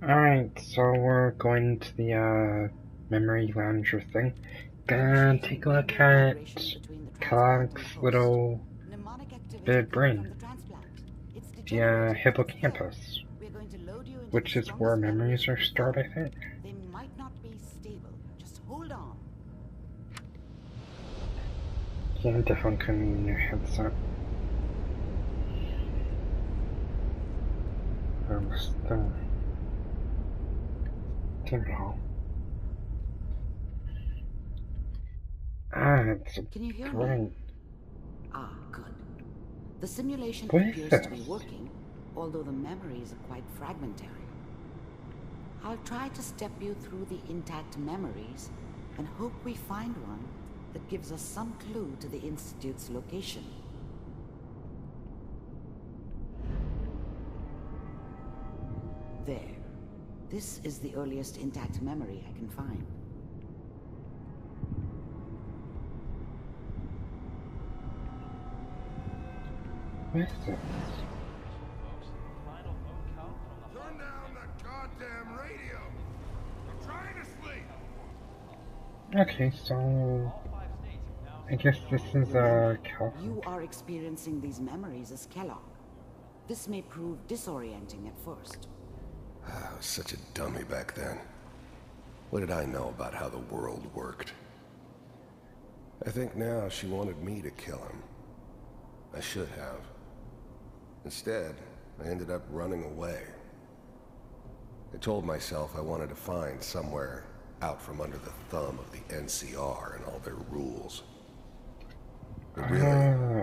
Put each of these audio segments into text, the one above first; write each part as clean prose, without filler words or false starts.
Alright, so we're going to the memory lounger thing. Gonna take a look at Kellogg's little bit of brain, the hippocampus, which is where memories are stored, I think. They might not be stable. Just hold on. Yeah, definitely couldn't use your headset. Damn it all. It's Can you hear great. me? Ah, good. The simulation What is appears to be this? working, although the memories are quite fragmentary. I'll try to step you through the intact memories and hope we find one that gives us some clue to the Institute's location. There. This is the earliest intact memory I can find. What is this? Turn down that goddamn radio! I'm trying to sleep! Okay, so I guess this is Kellogg. You are experiencing these memories as Kellogg. This may prove disorienting at first. I was such a dummy back then. What did I know about how the world worked? I think now she wanted me to kill him. I should have. Instead, I ended up running away. I told myself I wanted to find somewhere out from under the thumb of the NCR and all their rules. But really,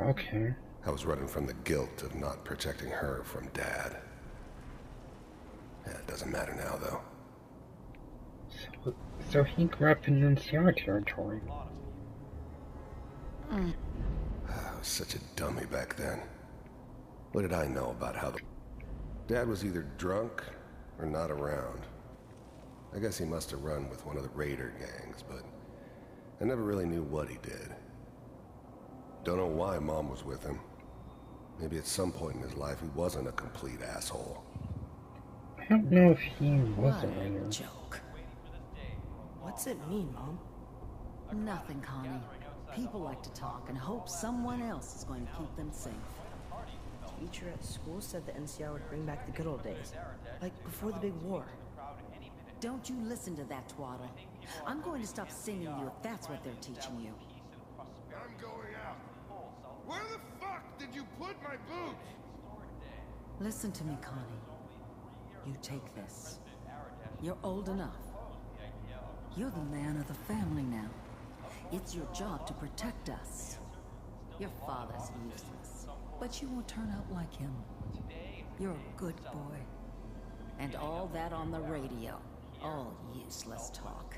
Okay. I was running from the guilt of not protecting her from Dad. Yeah, it doesn't matter now, though. So he grew up in NCR territory. I was such a dummy back then. What did I know about how the... Dad was either drunk or not around. I guess he must have run with one of the raider gangs, but I never really knew what he did. Don't know why Mom was with him. Maybe at some point in his life he wasn't a complete asshole. I don't know if he was What a raider. joke. What's it mean, Mom? Nothing, Connie. People like to talk and hope someone else is going to keep them safe. Teacher at school said the NCR would bring back the good old days. Like before the big war. Don't you listen to that twaddle. I'm going to stop singing you if that's what they're teaching you. I'm going out. Where the fuck did you put my boots? Listen to me, Connie. You take this. You're old enough. You're the man of the family now. It's your job to protect us. Your father's useless, but you won't turn out like him. You're a good boy. And all that on the radio, all useless talk.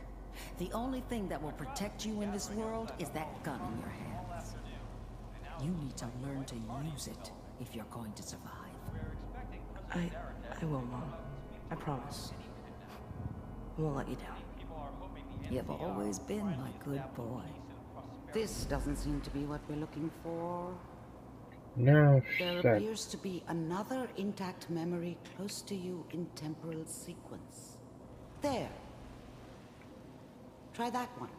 The only thing that will protect you in this world is that gun in your hands. You need to learn to use it if you're going to survive. I will, Mom. I promise. I won't let you down. You've always been my good boy. This doesn't seem to be what we're looking for. No There shit. appears to be another intact memory close to you in temporal sequence. There. Try that one.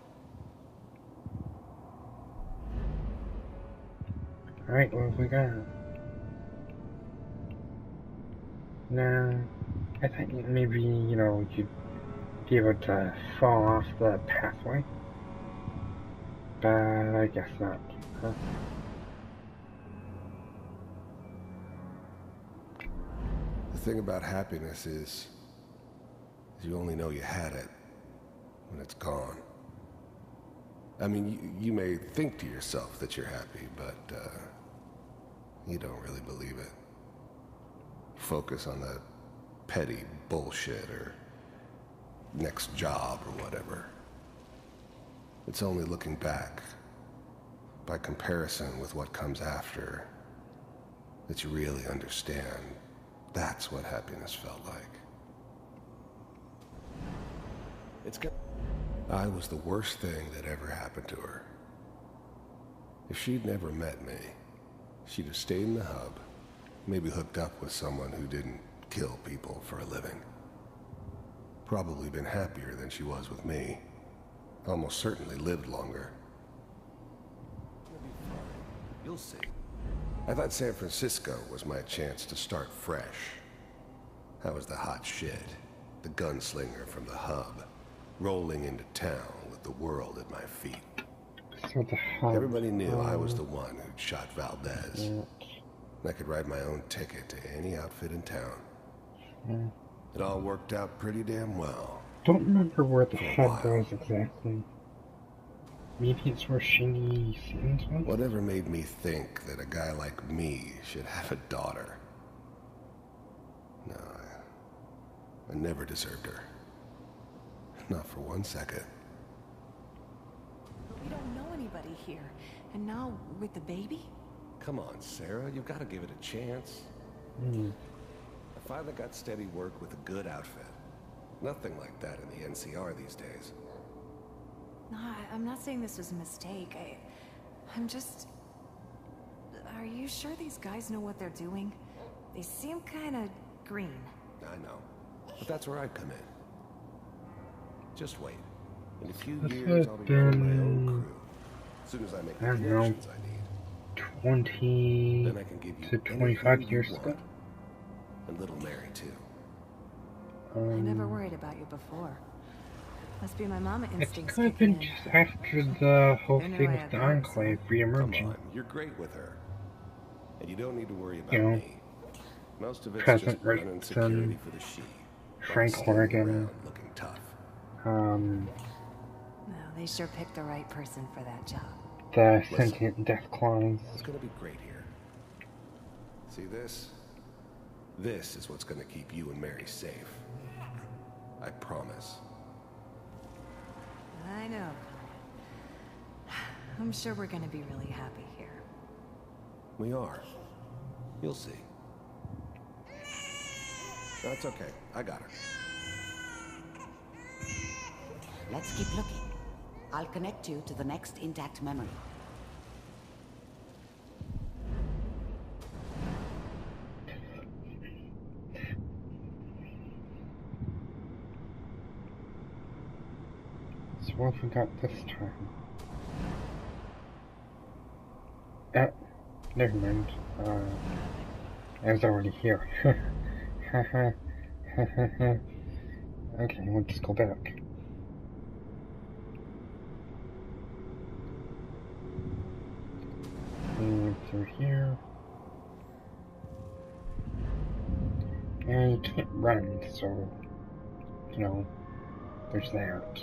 Alright, what have we got? No, I thought maybe, you'd be able to fall off the pathway. But I guess not. Huh? The thing about happiness is you only know you had it when it's gone. I mean, you may think to yourself that you're happy, but you don't really believe it. Focus on the petty bullshit or next job or whatever. It's only looking back, by comparison with what comes after, that you really understand. That's what happiness felt like. I was the worst thing that ever happened to her. If she'd never met me, she'd have stayed in the hub, maybe hooked up with someone who didn't kill people for a living. probably been happier than she was with me. Almost certainly lived longer. You'll be fine. You'll see. I thought San Francisco was my chance to start fresh. I was the hot shit, the gunslinger from the hub, rolling into town with the world at my feet. So the hub. Everybody knew I was the one who'd shot Valdez. I could write my own ticket to any outfit in town. It all worked out pretty damn well. Don't remember where the hub was exactly. Maybe it's where Shingy Sims was? Whatever made me think that a guy like me should have a daughter? No, I never deserved her. Not for 1 second. But we don't know anybody here. And now, with the baby? Come on, Sarah, you've got to give it a chance. I finally got steady work with a good outfit. Nothing like that in the NCR these days. No, I'm not saying this was a mistake. I'm just... Are you sure these guys know what they're doing? They seem kind of green. I know. But that's where I come in. Just wait. In a few This years, has I'll be running my own been, crew. As soon as I make the I don't know, connections I need. 20 Then I can give you to 25 anything you years want. ago. And little Mary, too. I never worried about you before. Must be my mama It instincts could have been kicking in. just after the whole They knew thing I with had the guns, Enclave Come re-emerging. on, you're great with her. And you don't need to worry about You know, me. Most of it's President just running security Rickson, for the she. Frank Standing Horgan, around looking tough. No, they sure picked the right person for that job. the Listen. sentient death clause. It's gonna be great here. See this? This is what's gonna keep you and Mary safe. I promise. I know. I'm sure we're gonna be really happy here. We are. You'll see. That's okay. I got her. Let's keep looking. I'll connect you to the next intact memory. So what have we got this time? Never mind. I was already here. Okay, let's go back. And through here. And you can't run, so, you know, there's that.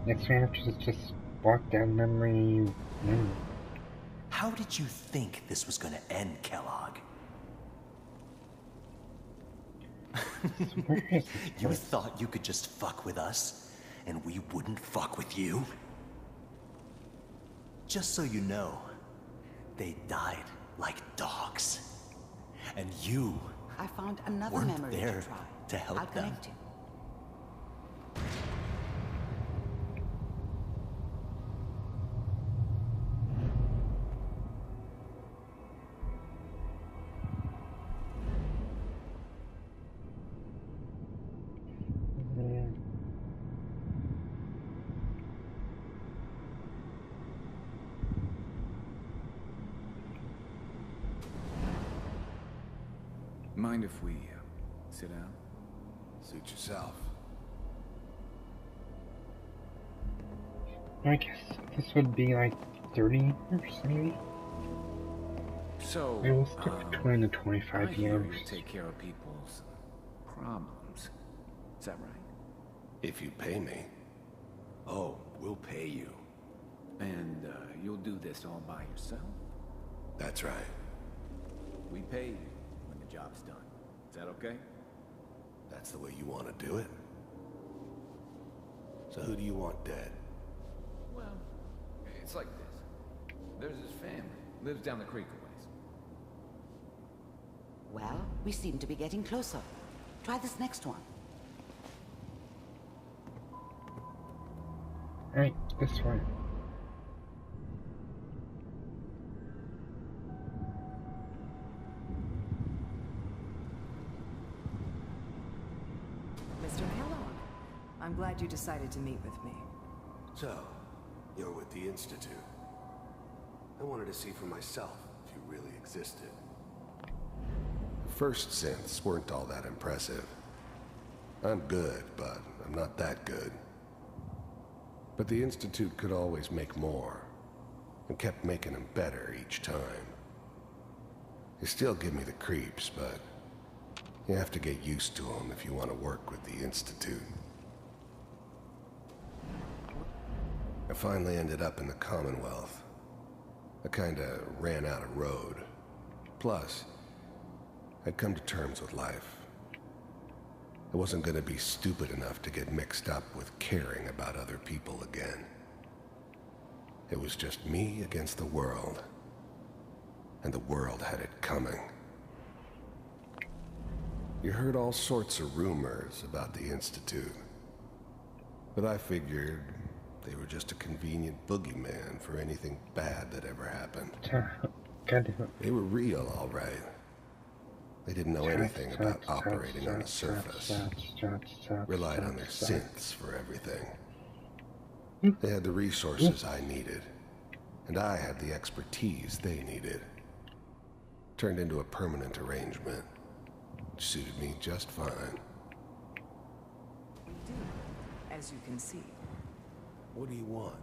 Next we have to just walk down memory lane. How did you think this was gonna end, Kellogg? So where is this You place? thought you could just fuck with us, and we wouldn't fuck with you? Just so you know, they died like dogs. And you I found another weren't memory there to try. to help I'll them. connect you. Mind if we sit down? Suit yourself. I guess this would be like 30 years, maybe? So, Realistic between the I 25 hear years. you take care of people's problems. Is that right? If you pay me. Oh, we'll pay you. And you'll do this all by yourself? That's right. We pay you when the job's done. Is that okay? That's the way you want to do it. So who do you want dead? Well, it's like this. There's his family. Lives down the creek a ways. Well, we seem to be getting closer. Try this next one. Alright, this one. I'm glad you decided to meet with me. So, you're with the Institute. I wanted to see for myself if you really existed. The first synths weren't all that impressive. I'm good, but I'm not that good. But the Institute could always make more, and kept making them better each time. They still give me the creeps, but you have to get used to them if you want to work with the Institute. I finally ended up in the Commonwealth. I kinda ran out of road. Plus, I'd come to terms with life. I wasn't gonna be stupid enough to get mixed up with caring about other people again. It was just me against the world. And the world had it coming. You heard all sorts of rumors about the Institute. But I figured they were just a convenient boogeyman for anything bad that ever happened. They were real, all right. They didn't know anything about operating on the surface. Relied on their synths for everything. They had the resources I needed, and I had the expertise they needed. Turned into a permanent arrangement. Suited me just fine. We do, as you can see. What do you want?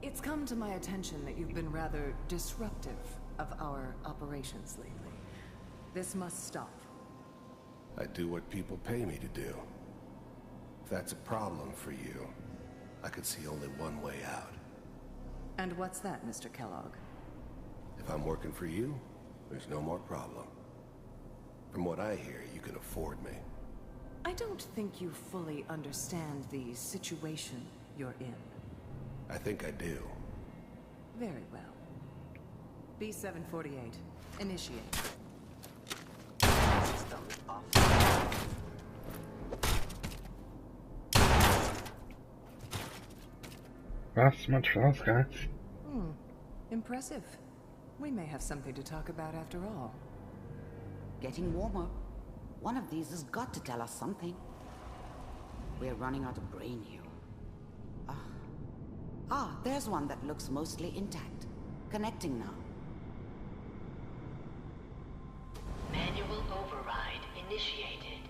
It's come to my attention that you've been rather disruptive of our operations lately. This must stop. I do what people pay me to do. If that's a problem for you, I could see only one way out. And what's that, Mr. Kellogg? If I'm working for you, there's no more problem. From what I hear, you can afford me. I don't think you fully understand the situation you're in. I think I do. Very well. B-748, initiate. System off. Well, so much for those guys. Impressive. We may have something to talk about after all. Getting warmer. One of these has got to tell us something. We're running out of brain here. There's one that looks mostly intact. Connecting now. Manual override initiated.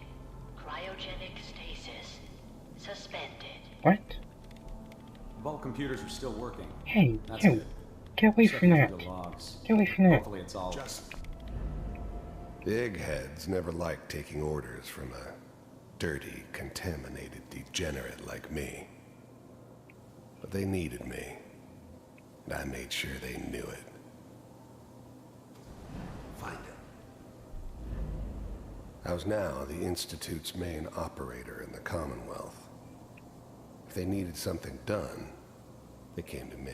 Cryogenic stasis suspended. What? Vault computers are still working. Hey, That's you. good. Get away from that. Through the logs. Get away from that. Hopefully it's all The eggheads never liked taking orders from a dirty, contaminated degenerate like me. But they needed me, and I made sure they knew it. Find him. I was now the Institute's main operator in the Commonwealth. If they needed something done, they came to me.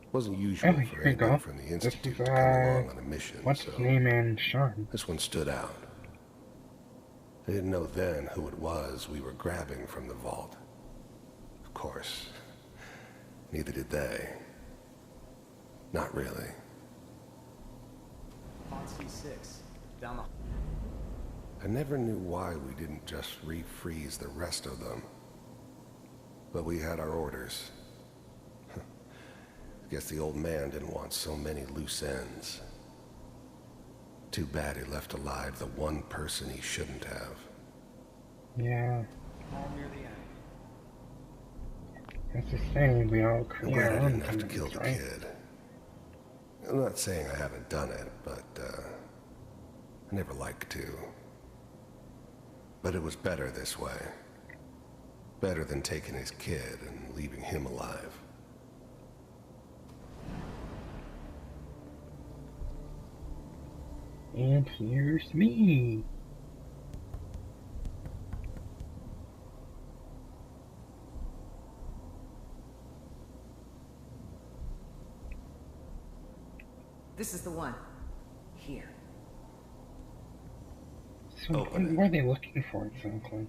It wasn't usual for here we go. anyone from the This Institute is, to come along on a mission, what's so his name and Sean? this one stood out. I didn't know then who it was we were grabbing from the vault. Of course, neither did they. Not really. on C6. Down the... I never knew why we didn't just refreeze the rest of them. But we had our orders. Guess the old man didn't want so many loose ends. Too bad he left alive the one person he shouldn't have. Yeah. All near the end. That's the same. We all I'm create glad our I own didn't have to kill demons, the right? kid. I'm not saying I haven't done it, but I never liked to. But it was better this way. Better than taking his kid and leaving him alive. And here's me. This is the one. Here. So Open it. what are they looking for exactly?